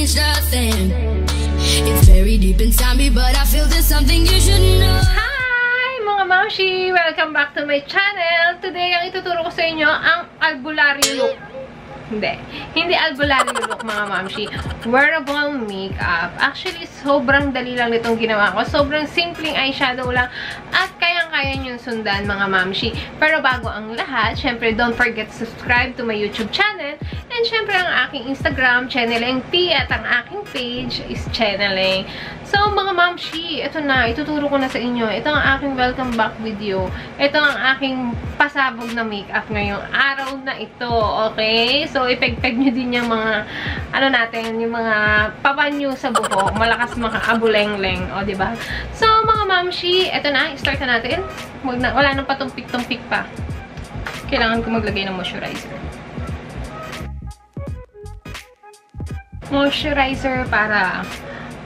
changed a thing. It's very deep inside me, but I feel there's something you should know. Hi mga mamshi! Welcome back to my channel. Today, ang ituturo ko sa inyo ang albularyo look. Hindi albularyo look mga mamshi. Wearable makeup. Actually, sobrang dali lang nitong ginawa ko. Sobrang simpleng eyeshadow lang at kayang-kaya nyo sundan mga mamshi. Pero bago ang lahat, syempre don't forget to subscribe to my YouTube channel. And syempre ang aking Instagram, Channeling T, at ang aking page is Channeling. So mga mamshi, ito na, ituturo ko na sa inyo. Ito ang aking welcome back video. Ito ang aking pasabog na makeup ngayong araw na ito. Okay? So ipeg-peg nyo din yung mga, ano natin, yung mga papanyo sa buhok. Malakas makaabuleng-leng. O, diba? So mga mamshi, ito na, start na natin. Wala nang patumpik-tumpik pa. Kailangan ko maglagay ng moisturizer. Moisturizer para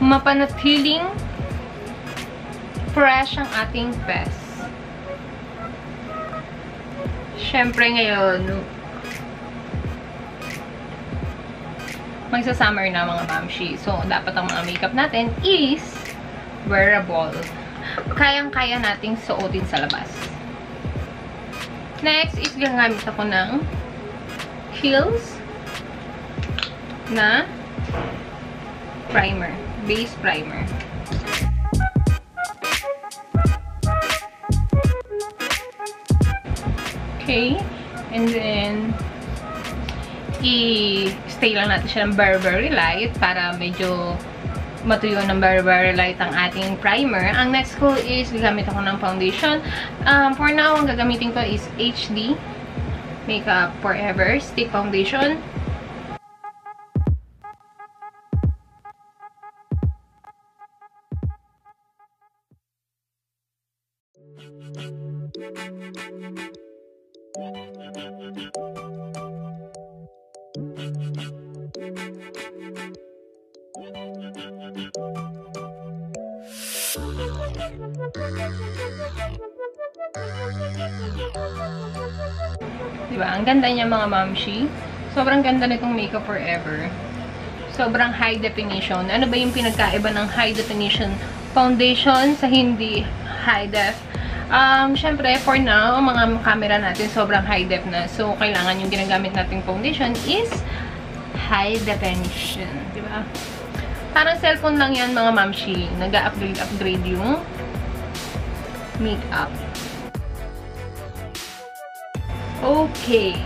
mapanatiling fresh ang ating face. Syempre ngayon, magsa-summer na mga mamshi. So, dapat ang mga makeup natin is wearable. Kayang-kaya nating suotin sa labas. Next is gagamit ako ng Kiehl's na primer. Base primer. Okay. And then, i-stay lang natin siya ng very light para medyo matuyo ng very light ang ating primer. Ang next ko is, gagamit ako ng foundation. For now, ang gagamitin ko is HD Makeup Forever Stick Foundation. Diba? Ang ganda niya mga mamshi. Sobrang ganda nitong Makeup Forever. Sobrang high definition. Ano ba yung pinagkaiba ng high definition foundation sa hindi high def? Syempre, for now, mga camera natin sobrang high def na. So, kailangan yung ginagamit nating foundation is high definition. Diba? Parang cellphone lang yan mga mamshi. Nag-upgrade yung makeup. Okay.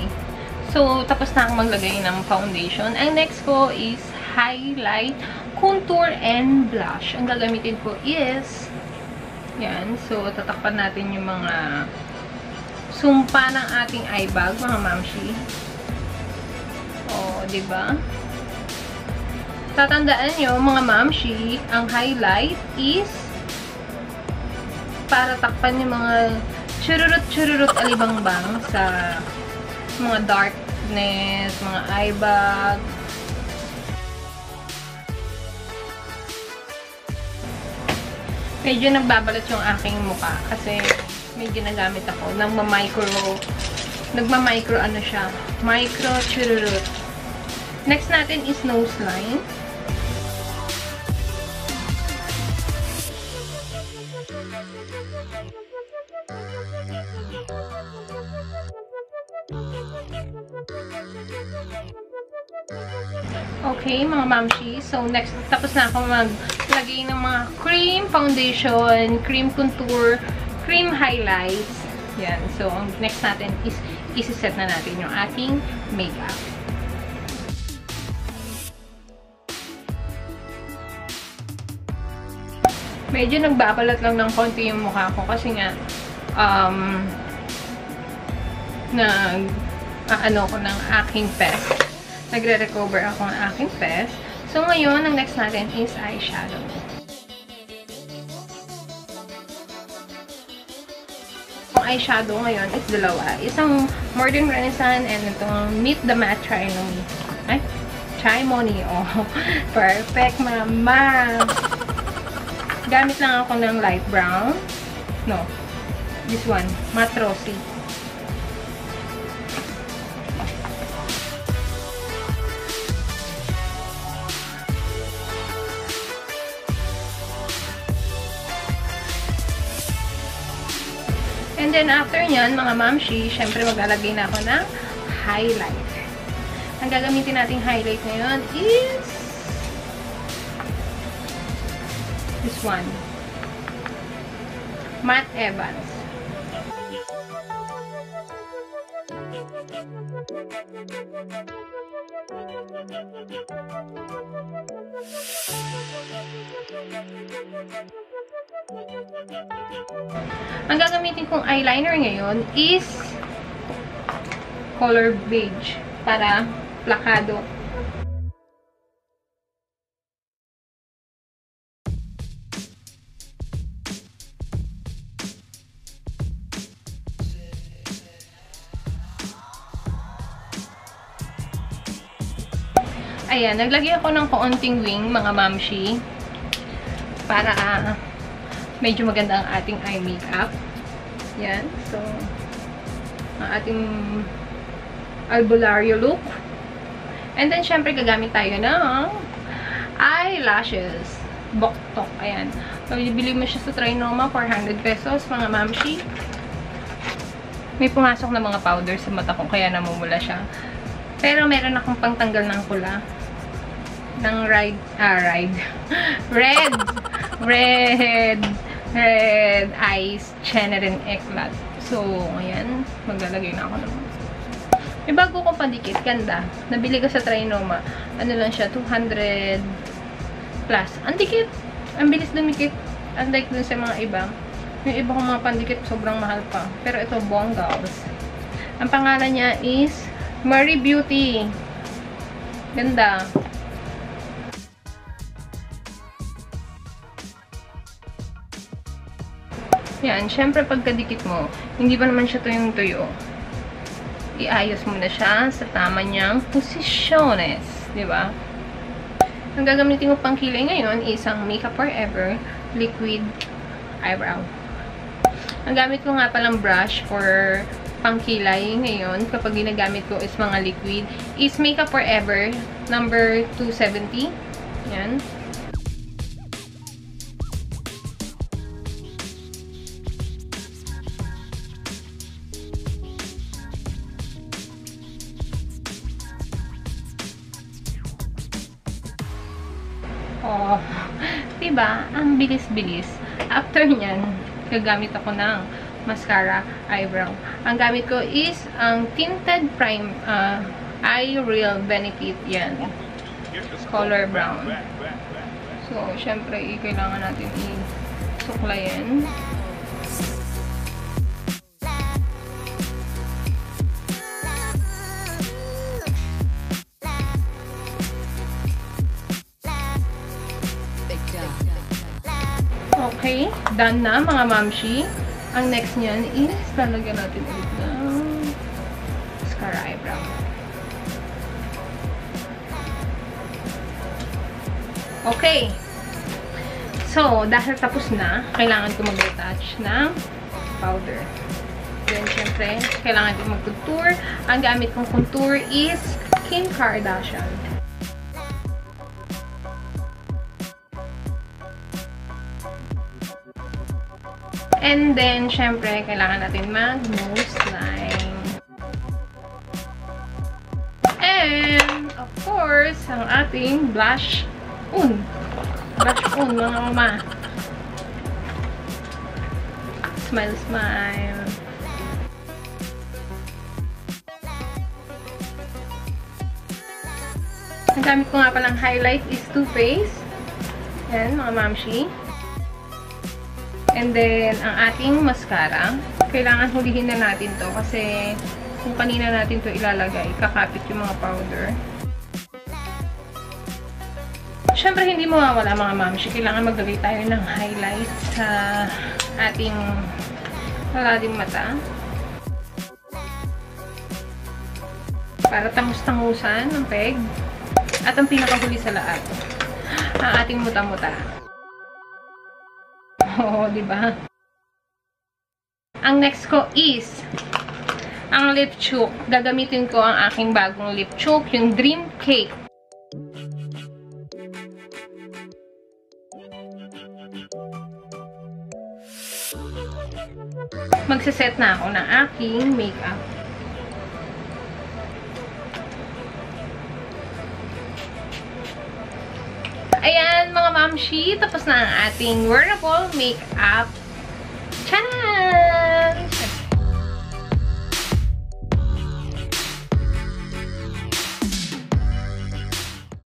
So, tapos na akong maglagay ng foundation. Ang next ko is highlight, contour, and blush. Ang gagamitin ko is yan. So, tatakpan natin yung mga sumpa ng ating eye bag, mga mamshi. O, diba? Tatandaan nyo, mga mamshi, ang highlight is para takpan yung mga chururut alibangbang sa mga darkness, mga eye bag. Medyo nagbabalat yung aking mukha kasi medyo nagamit ako. Nagma-micro ano siya. Micro chururut. Next natin is nose line. Okay, mga mamshi. So, next, tapos na ako maglagay ng mga cream foundation, cream contour, cream highlights. Yan. So, ang next natin is isi-set na natin yung ating makeup. Medyo nagbabalat lang ng konti yung mukha ko kasi nga, ano ko ng aking face. Nagre-recover ako ng aking face. So, ngayon, ang next natin is eyeshadow. Ang eyeshadow ngayon is dalawa. Isang Modern Renaissance and itong Meet the Matte Trimony. Oh, perfect, mama! Gamit lang ako ng light brown. No. This one. Matte Rosy. And then, after nyan, mga mamshi, syempre maglalagay na ako ng highlight. Ang gagamitin nating highlight ngayon is this one. Matte Evans. Ang gagamitin kong eyeliner ngayon is color beige para plakado. Ayan, naglagay ako ng kaunting wing, mga mamshi, para medyo maganda ang ating eye makeup. Yan. So, ang ating albularyo look. And then, syempre, gagamit tayo ng eyelashes. Boktok. Ayan. So, bibili mo siya sa Trinoma, 400 pesos, mga mamshi. May pumasok na mga powder sa mata ko, kaya namumula siya. Pero, meron akong pangtanggal ng pula. Ng red eyes Chenerin Eclat. So, ayan, maglalagay na ako naman. May bago kong pandikit, ganda. Nabili ko sa Trinoma. Ano lang siya, 200 plus. Ang dikit. Ang bilis dumikit. Unlike dun sa mga iba. Yung iba kong mga pandikit, sobrang mahal pa. Pero ito, Bongals. Ang pangalan niya is Marie Beauty. Ganda. Yan, syempre pagkadikit mo, hindi pa naman siya tuyong-tuyo. Iayos mo na siya sa tama niyang posisyones, di ba? Ang gagamitin ko pang kilay ngayon is ang Makeup Forever Liquid Eyebrow. Ang gamit ko nga palang brush for pangkilay ngayon, kapag ginagamit ko is mga liquid, is Makeup Forever number 270. Yan. Oh, diba? Ang bilis-bilis. After nyan, gagamit ako ng mascara eyebrow. Ang gamit ko is ang Tinted Prime Eye Real Benefit. Yan. Color brown. So, syempre, kailangan natin i-suklayin. Okay, done na mga mamshi. Ang next niyan is lalagyan natin ulit ng mascara eyebrow. Okay. So, dahil tapos na, kailangan ko mag-retouch ng powder. Then, syempre, kailangan ko mag-contour. Ang gamit kong contour is Kim Kardashian. And then, syempre, kailangan natin mag-nose line. And, of course, ang ating blush on. Blush on, mga mama. Smile, smile. Ang gamit ko nga palang highlight is Too Faced. Yan, mga mamshi. And then, ang ating mascara, kailangan hulihin na natin to kasi kung kanina natin to ilalagay, kakapit yung mga powder. Siyempre, hindi mawawala mga mamshi. Kailangan maglagay tayo ng highlight sa ating malalim mata. Para tangus-tangusan ng peg. At ang pinakahuli sa lahat, ang ating muta-muta. Oo, diba? Ang next ko is ang lip choke. Gagamitin ko ang aking bagong lip choke, yung Dream Cake. magsiset na ako ng aking makeup. Ayan, mga mamshi, tapos na ang ating wearable makeup. Tchanan!